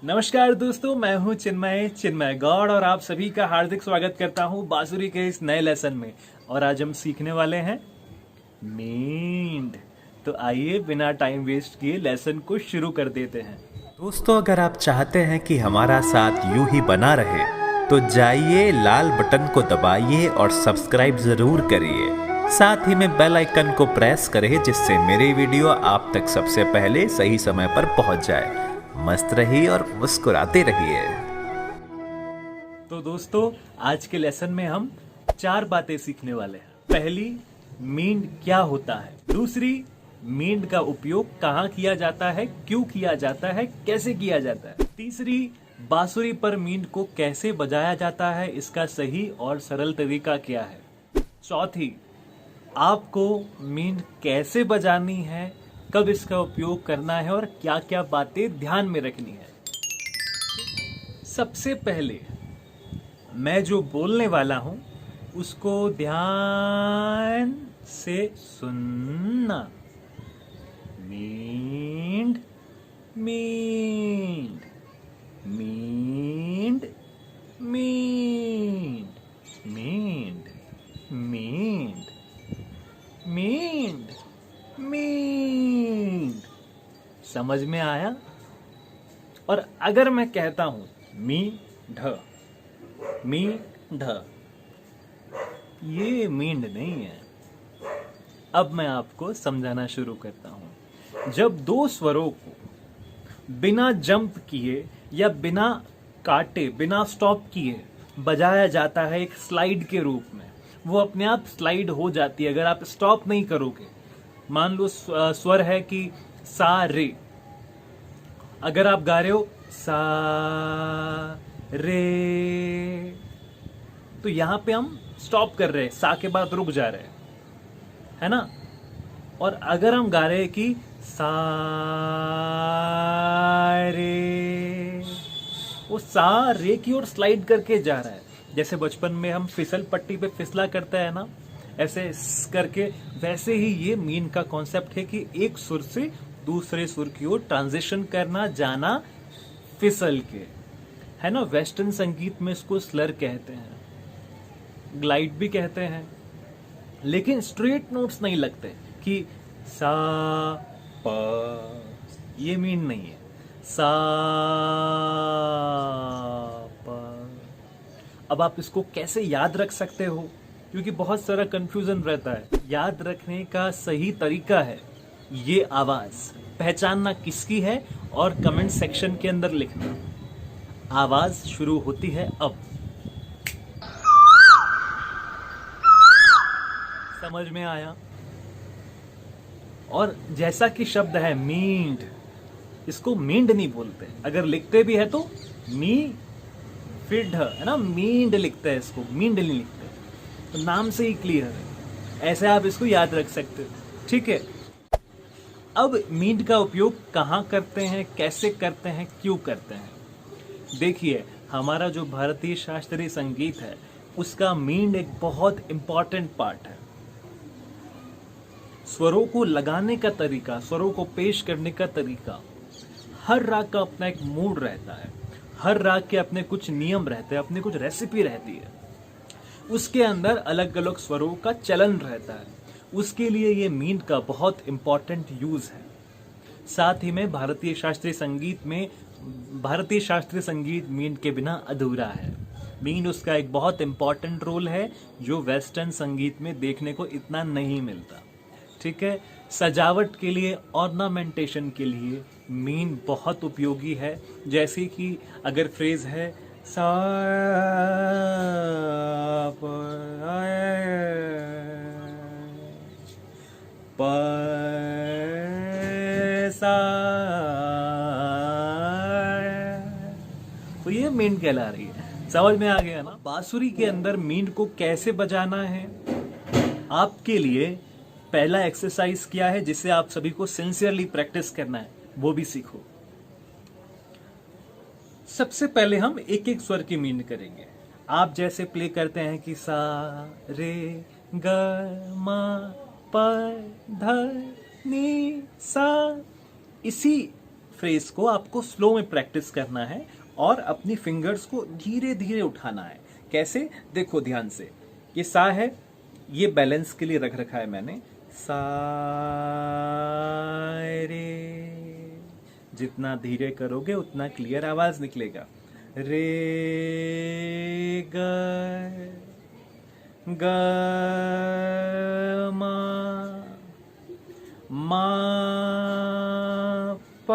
नमस्कार दोस्तों, मैं हूं चिन्मय गौड़ और आप सभी का हार्दिक स्वागत करता हूं बांसुरी के इस नए लेसन में। और आज हम सीखने वाले हैं मींड। तो आइए बिना टाइम वेस्ट किए लेसन को शुरू कर देते हैं। दोस्तों, अगर आप चाहते हैं कि हमारा साथ यूं ही बना रहे तो जाइए लाल बटन को दबाइए और सब्सक्राइब जरूर करिए। साथ ही में बेल आइकन को प्रेस करें जिससे मेरे वीडियो आप तक सबसे पहले सही समय पर पहुंच जाए। मस्त रहिए और मुस्कुराते रहिए। तो दोस्तों, आज के लेसन में हम 4 बातें सीखने वाले हैं। पहली, मींड क्या होता है। दूसरी, मींड का उपयोग कहाँ किया जाता है, क्यों किया जाता है, कैसे किया जाता है। तीसरी, बांसुरी पर मींड को कैसे बजाया जाता है, इसका सही और सरल तरीका क्या है। चौथी, आपको मींड कैसे बजानी है, कब इसका उपयोग करना है और क्या क्या बातें ध्यान में रखनी है। सबसे पहले मैं जो बोलने वाला हूं उसको ध्यान से सुनना। मींड मींड मींड मींड मींड मींड मींड मींड। समझ में आया। और अगर मैं कहता हूं मी ढ, ये मींड नहीं है। अब मैं आपको समझाना शुरू करता हूं। जब दो स्वरों को बिना जंप किए या बिना काटे, बिना स्टॉप किए बजाया जाता है एक स्लाइड के रूप में, वो अपने आप स्लाइड हो जाती है अगर आप स्टॉप नहीं करोगे। मान लो स्वर है कि सा रे, अगर आप गा रहे हो सा रे, तो यहां पे हम स्टॉप कर रहे हैं, सा के बाद रुक जा रहे हैं, है ना। और अगर हम गा रहे हैं कि सा रे, वो सा रे की ओर स्लाइड करके जा रहा है। जैसे बचपन में हम फिसल पट्टी पे फिसला करते हैं ना, ऐसे करके, वैसे ही ये मीन का कॉन्सेप्ट है कि एक सुर से दूसरे सुर की ओर ट्रांजिशन करना, जाना फिसल के, है ना। वेस्टर्न संगीत में इसको स्लर कहते हैं, ग्लाइड भी कहते हैं, लेकिन स्ट्रेट नोट्स नहीं लगते कि सा प, ये मीन नहीं है। सा प। अब आप इसको कैसे याद रख सकते हो, क्योंकि बहुत सारा कंफ्यूजन रहता है। याद रखने का सही तरीका है ये आवाज पहचानना किसकी है और कमेंट सेक्शन के अंदर लिखना। आवाज शुरू होती है अब। समझ में आया। और जैसा कि शब्द है मींड, इसको मींड नहीं बोलते। अगर लिखते भी है तो मी फिर ढ, है ना, मींड लिखते हैं, इसको मींड नहीं लिखते। तो नाम से ही क्लियर है, ऐसे आप इसको याद रख सकते हो, ठीक है। अब मींड का उपयोग कहाँ करते हैं, कैसे करते हैं, क्यों करते हैं। देखिए, हमारा जो भारतीय शास्त्रीय संगीत है उसका मींड एक बहुत इंपॉर्टेंट पार्ट है। स्वरों को लगाने का तरीका, स्वरों को पेश करने का तरीका, हर राग का अपना एक मूड रहता है, हर राग के अपने कुछ नियम रहते हैं, अपनी कुछ रेसिपी रहती है, उसके अंदर अलग अलग स्वरों का चलन रहता है। उसके लिए ये मींड का बहुत इंपॉर्टेंट यूज है। साथ ही में भारतीय शास्त्रीय संगीत मींड के बिना अधूरा है। मींड उसका एक बहुत इंपॉर्टेंट रोल है जो वेस्टर्न संगीत में देखने को इतना नहीं मिलता, ठीक है। सजावट के लिए, ऑर्नामेंटेशन के लिए मींड बहुत उपयोगी है। जैसे कि अगर फ्रेज है सा प सा, तो ये मींड कहला रही है। समझ में आ गया ना। बांसुरी के अंदर मींड को कैसे बजाना है, आपके लिए पहला एक्सरसाइज क्या है जिसे आप सभी को सिंसियरली प्रैक्टिस करना है, वो भी सीखो। सबसे पहले हम एक एक स्वर की मींड करेंगे। आप जैसे प्ले करते हैं कि सा रे ग म प ध नी सा, इसी फ्रेज को आपको स्लो में प्रैक्टिस करना है और अपनी फिंगर्स को धीरे धीरे उठाना है। कैसे, देखो ध्यान से, ये सा है, ये बैलेंस के लिए रख रखा है मैंने, सा रे, जितना धीरे करोगे उतना क्लियर आवाज निकलेगा। रे ग ग मा प।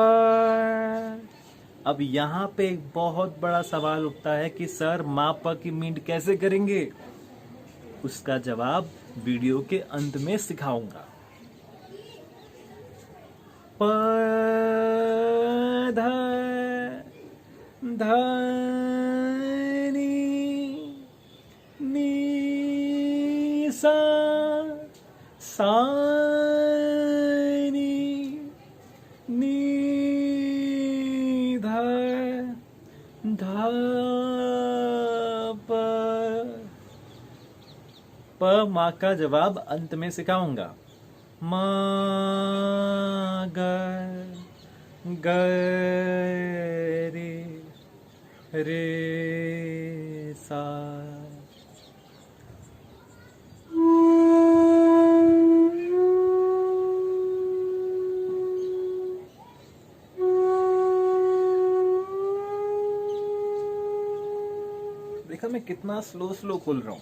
अब यहाँ पे एक बहुत बड़ा सवाल उठता है कि सर मा प की मींड कैसे करेंगे? उसका जवाब वीडियो के अंत में सिखाऊंगा। प ध ध नी सा सा नी ध ध प माँ का जवाब अंत में सिखाऊंगा। म ग ग रे सा। देखा मैं कितना स्लो स्लो खोल रहा हूँ।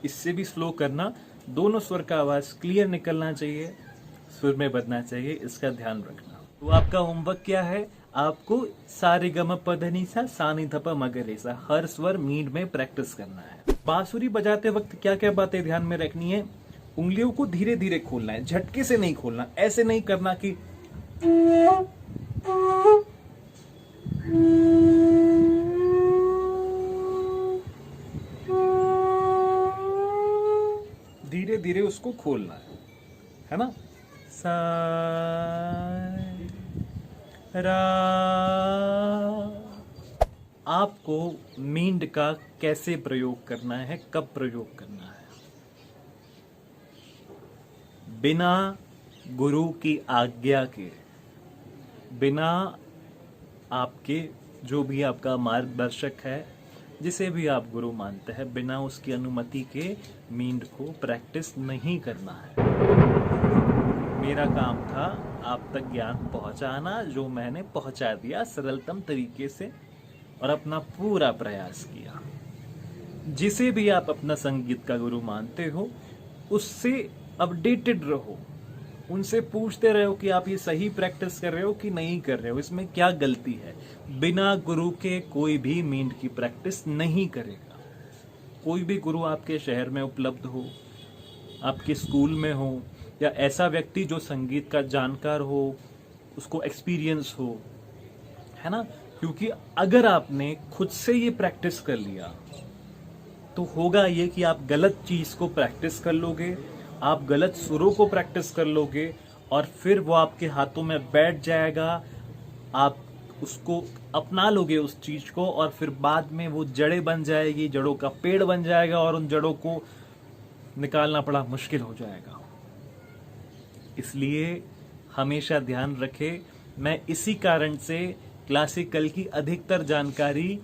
इससे भी स्लो करना, दोनों स्वर का आवाज क्लियर निकलना चाहिए, सुर में बजना चाहिए, इसका ध्यान रखना। तो आपका होमवर्क क्या है? आपको सा रे ग म प ध नि सा सा नि ध प म ग रे सा हर स्वर मीड में प्रैक्टिस करना है। बांसुरी बजाते वक्त क्या क्या बातें ध्यान में रखनी है? उंगलियों को धीरे धीरे खोलना है, झटके से नहीं खोलना। ऐसे नहीं करना कि धीरे धीरे उसको खोलना है ना? सा रा। आपको मींड का कैसे प्रयोग करना है, कब प्रयोग करना है? बिना गुरु की आज्ञा के, बिना आपके जो भी आपका मार्गदर्शक है, जिसे भी आप गुरु मानते हैं, बिना उसकी अनुमति के मींड को प्रैक्टिस नहीं करना है। मेरा काम था आप तक ज्ञान पहुंचाना, जो मैंने पहुंचा दिया सरलतम तरीके से और अपना पूरा प्रयास किया। जिसे भी आप अपना संगीत का गुरु मानते हो, उससे अपडेटेड रहो, उनसे पूछते रहो कि आप ये सही प्रैक्टिस कर रहे हो कि नहीं कर रहे हो, इसमें क्या गलती है। बिना गुरु के कोई भी मींड की प्रैक्टिस नहीं करेगा। कोई भी गुरु आपके शहर में उपलब्ध हो, आपके स्कूल में हो, या ऐसा व्यक्ति जो संगीत का जानकार हो, उसको एक्सपीरियंस हो, है ना? क्योंकि अगर आपने खुद से ये प्रैक्टिस कर लिया तो होगा ये कि आप गलत चीज को प्रैक्टिस कर लोगे, आप गलत सुरों को प्रैक्टिस कर लोगे और फिर वो आपके हाथों में बैठ जाएगा, आप उसको अपना लोगे उस चीज को, और फिर बाद में वो जड़ें बन जाएगी, जड़ों का पेड़ बन जाएगा और उन जड़ों को निकालना बड़ा मुश्किल हो जाएगा। इसलिए हमेशा ध्यान रखें, मैं इसी कारण से क्लासिकल की अधिकतर जानकारी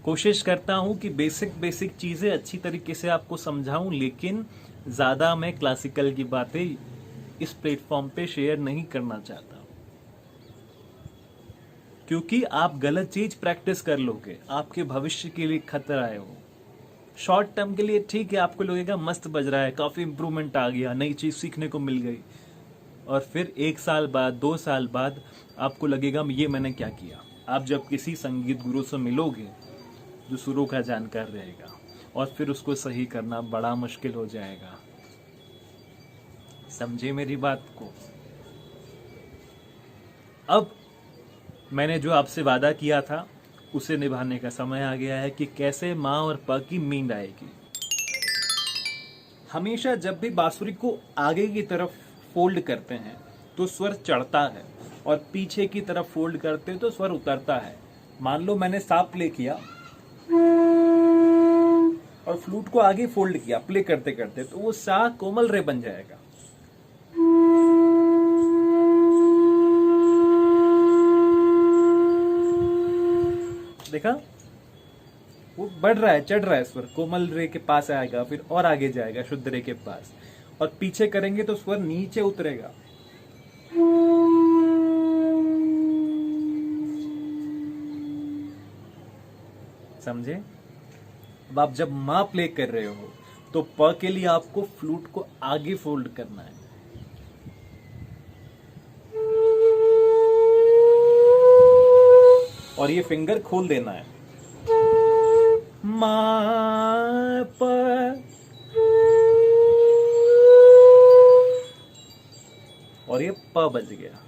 कोशिश करता हूं कि बेसिक चीजें अच्छी तरीके से आपको समझाऊं, लेकिन ज्यादा मैं क्लासिकल की बातें इस प्लेटफॉर्म पे शेयर नहीं करना चाहता, क्योंकि आप गलत चीज प्रैक्टिस कर लोगे, आपके भविष्य के लिए खतरा है। वो शॉर्ट टर्म के लिए ठीक है, आपको लगेगा मस्त बज रहा है, काफी इंप्रूवमेंट आ गया, नई चीज सीखने को मिल गई, और फिर 1 साल बाद 2 साल बाद आपको लगेगा ये मैंने क्या किया। आप जब किसी संगीत गुरु से मिलोगे जो सुरों का जानकार रहेगा, और फिर उसको सही करना बड़ा मुश्किल हो जाएगा। समझे मेरी बात को? अब मैंने जो आपसे वादा किया था उसे निभाने का समय आ गया है कि कैसे माँ और प की मींड आएगी। हमेशा जब भी बांसुरी को आगे की तरफ फोल्ड करते हैं तो स्वर चढ़ता है, और पीछे की तरफ फोल्ड करते हैं तो स्वर उतरता है। मान लो मैंने सा प्ले किया और फ्लूट को आगे फोल्ड किया प्ले करते करते, तो वो सा कोमल रे बन जाएगा। देखा, वो बढ़ रहा है, चढ़ रहा है स्वर, कोमल रे के पास आएगा, फिर और आगे जाएगा शुद्ध रे के पास, और पीछे करेंगे तो स्वर नीचे उतरेगा। समझे? अब आप जब मां प्ले कर रहे हो तो प के लिए आपको फ्लूट को आगे फोल्ड करना है, और ये फिंगर खोल देना है। मा प, और ये प बज गया।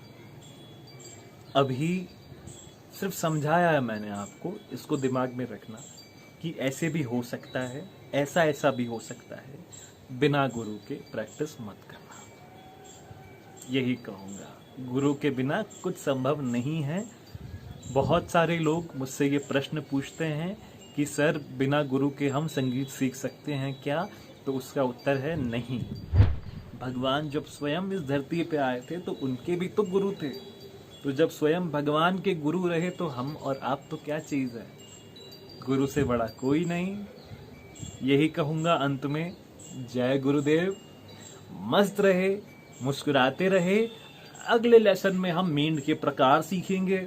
अभी सिर्फ समझाया है मैंने आपको, इसको दिमाग में रखना कि ऐसे भी हो सकता है, ऐसा भी हो सकता है। बिना गुरु के प्रैक्टिस मत करना, यही कहूँगा। गुरु के बिना कुछ संभव नहीं है। बहुत सारे लोग मुझसे ये प्रश्न पूछते हैं कि सर बिना गुरु के हम संगीत सीख सकते हैं क्या? तो उसका उत्तर है नहीं। भगवान जब स्वयं इस धरती पे आए थे तो उनके भी तो गुरु थे। तो जब स्वयं भगवान के गुरु रहे तो हम और आप तो क्या चीज़ है? गुरु से बड़ा कोई नहीं। यही कहूँगा अंत में, जय गुरुदेव। मस्त रहे, मुस्कुराते रहे। अगले लेसन में हम मींड के प्रकार सीखेंगे।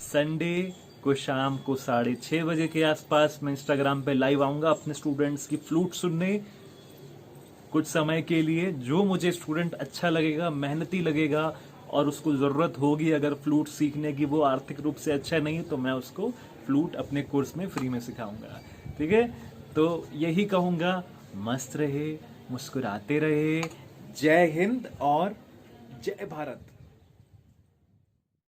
संडे को शाम को 6:30 बजे के आसपास मैं इंस्टाग्राम पे लाइव आऊँगा अपने स्टूडेंट्स की फ्लूट सुनने कुछ समय के लिए। जो मुझे स्टूडेंट अच्छा लगेगा, मेहनती लगेगा और उसको ज़रूरत होगी अगर फ्लूट सीखने की, वो आर्थिक रूप से अच्छा नहीं, तो मैं उसको फ्लूट अपने कोर्स में फ्री में सिखाऊंगा। ठीक है? तो यही कहूँगा, मस्त रहे, मुस्कुराते रहे। जय हिंद और जय भारत।